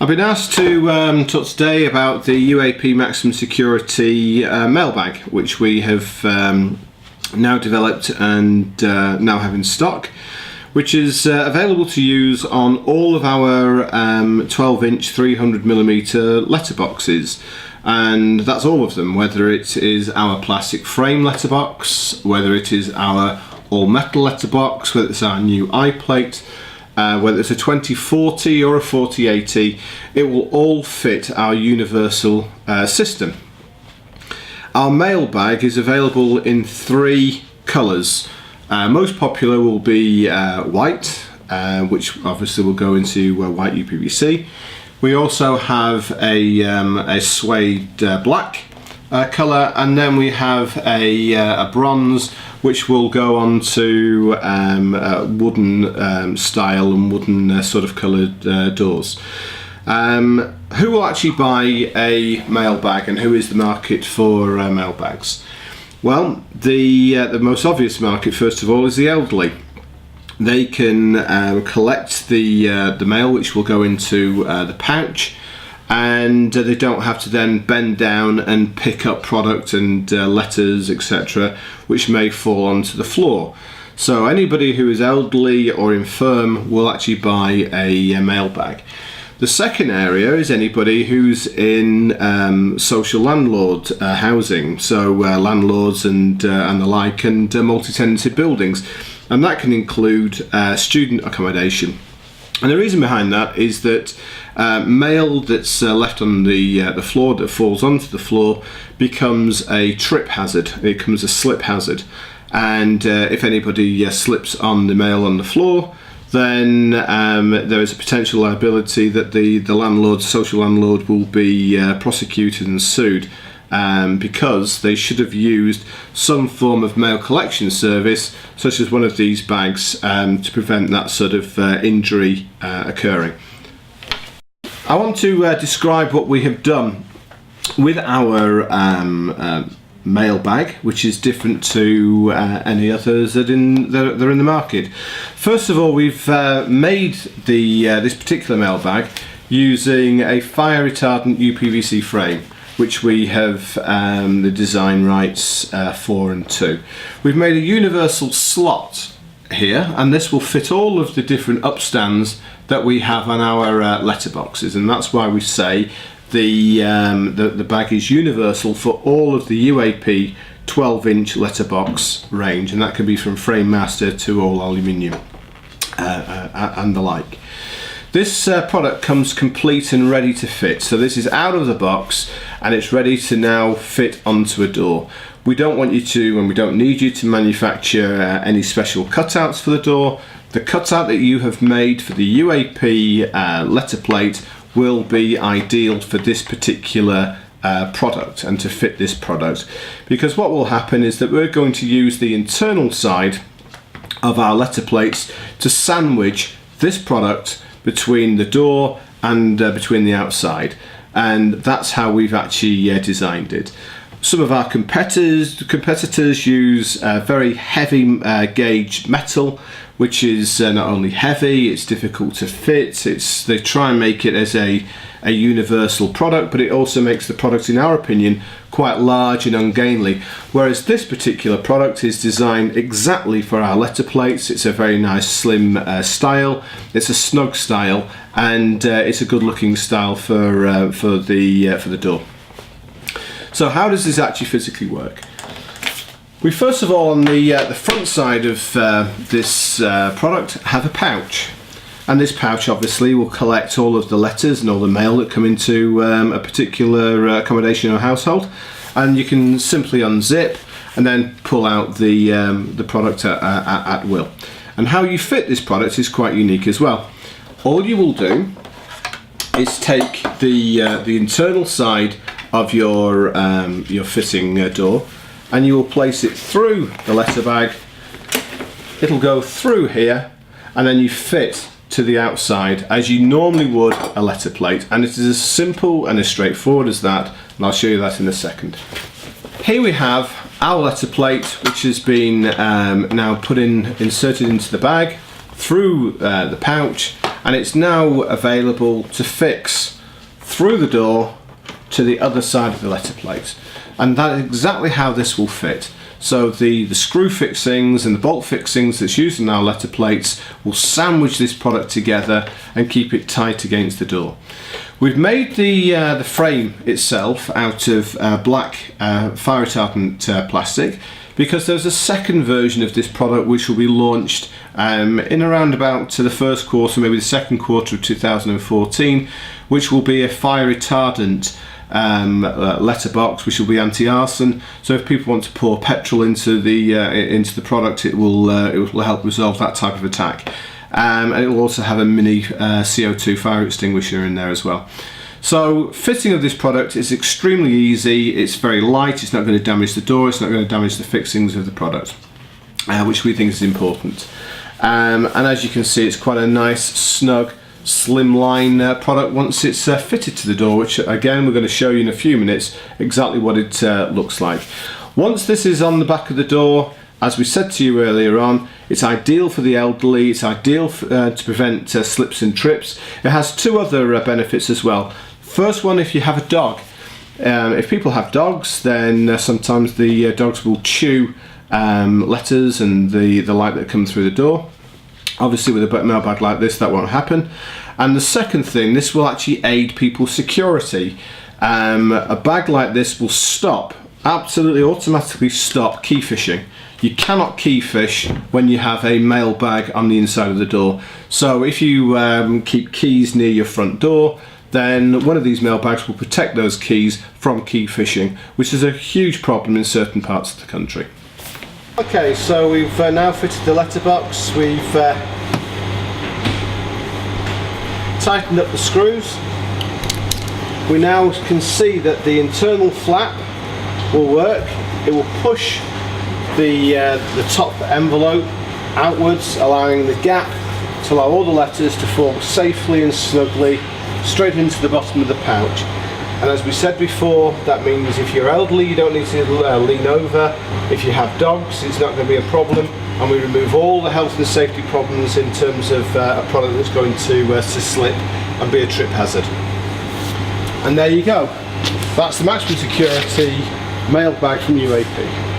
I've been asked to talk today about the UAP MAX6MUM Security Mail Bag, which we have now developed and now have in stock, which is available to use on all of our 12-inch 300mm letterboxes. And that's all of them, whether it is our plastic frame letterbox, whether it is our all-metal letterbox, whether it's our new I-plate, whether it's a 2040 or a 4080, it will all fit our universal system. Our mail bag is available in 3 colours. Most popular will be white, which obviously will go into white UPVC. We also have a suede black colour, and then we have a bronze, which will go on to wooden style and wooden sort of coloured doors. Who will actually buy a mail bag, and who is the market for mail bags? Well, the most obvious market, first of all, is the elderly. They can collect the mail, which will go into the pouch, and they don't have to then bend down and pick up product and letters, etc., which may fall onto the floor. So anybody who is elderly or infirm will actually buy a mail bag. The second area is anybody who's in social landlord housing, so landlords and the like, and multi-tenanted buildings, and that can include student accommodation. And the reason behind that is that mail that's left on the floor, that falls onto the floor, becomes a trip hazard. It becomes a slip hazard, and if anybody slips on the mail on the floor, then there is a potential liability that the landlord, social landlord, will be prosecuted and sued because they should have used some form of mail collection service, such as one of these bags, to prevent that sort of injury occurring. I want to describe what we have done with our mail bag, which is different to any others that are in the market. First of all, we've made this particular mail bag using a fire retardant UPVC frame, which we have the design rights for and to. We've made a universal slot here, and this will fit all of the different upstands that we have on our letterboxes, and that's why we say the bag is universal for all of the UAP 12-inch letterbox range, and that can be from frame master to all aluminium and the like. This product comes complete and ready to fit, so this is out of the box and it's ready to now fit onto a door. We don't want you to, and we don't need you to manufacture any special cutouts for the door. The cutout that you have made for the UAP letter plate will be ideal for this particular product and to fit this product, because what will happen is that we're going to use the internal side of our letter plates to sandwich this product between the door and between the outside, and that's how we've actually designed it. Some of our competitors use very heavy gauge metal, which is not only heavy, it's difficult to fit. They try and make it as a universal product, but it also makes the product, in our opinion, quite large and ungainly. Whereas this particular product is designed exactly for our letter plates. It's a very nice slim style. It's a snug style, and it's a good-looking style for the door. So how does this actually physically work? We first of all, on the front side of this product, have a pouch, and this pouch obviously will collect all of the letters and all the mail that come into a particular accommodation or household, and you can simply unzip and then pull out the product at will. And how you fit this product is quite unique as well. All you will do is take the internal side of your fitting door, and you will place it through the letter bag. It'll go through here, and then you fit to the outside as you normally would a letter plate, and it is as simple and as straightforward as that, and I'll show you that in a second. Here we have our letter plate, which has been now inserted into the bag through the pouch, and it's now available to fix through the door to the other side of the letter plate, and that is exactly how this will fit. So the screw fixings and the bolt fixings that's used in our letter plates will sandwich this product together and keep it tight against the door. We've made the frame itself out of black fire retardant plastic, because there's a second version of this product which will be launched in around about the first quarter, maybe the second quarter of 2014, which will be a fire retardant letterbox, which will be anti-arson. So if people want to pour petrol into the product, it will help resolve that type of attack. And it will also have a mini CO2 fire extinguisher in there as well. So fitting of this product is extremely easy. It's very light. It's not going to damage the door. It's not going to damage the fixings of the product, which we think is important. And as you can see, it's quite a nice, snug, slimline product once it's fitted to the door, which again we're going to show you in a few minutes exactly what it looks like. Once this is on the back of the door, as we said to you earlier on, it's ideal for the elderly. It's ideal to prevent slips and trips. It has two other benefits as well. First one, if you have a dog. If people have dogs, then sometimes the dogs will chew letters and the light that comes through the door. Obviously with a mail bag like this, that won't happen. And the second thing, this will actually aid people's security. A bag like this will absolutely automatically stop key fishing. You cannot key fish when you have a mail bag on the inside of the door. So if you keep keys near your front door, then one of these mail bags will protect those keys from key fishing, which is a huge problem in certain parts of the country. Okay, so we've now fitted the letterbox. We've tightened up the screws. We now can see that the internal flap will work. It will push the top envelope outwards, allowing the gap to allow all the letters to fall safely and snugly straight into the bottom of the pouch. And as we said before, that means if you're elderly, you don't need to lean over. If you have dogs, it's not going to be a problem, and we remove all the health and safety problems in terms of a product that's going to slip and be a trip hazard. And there you go. That's the MAX6MUM Security Mail Bag from UAP.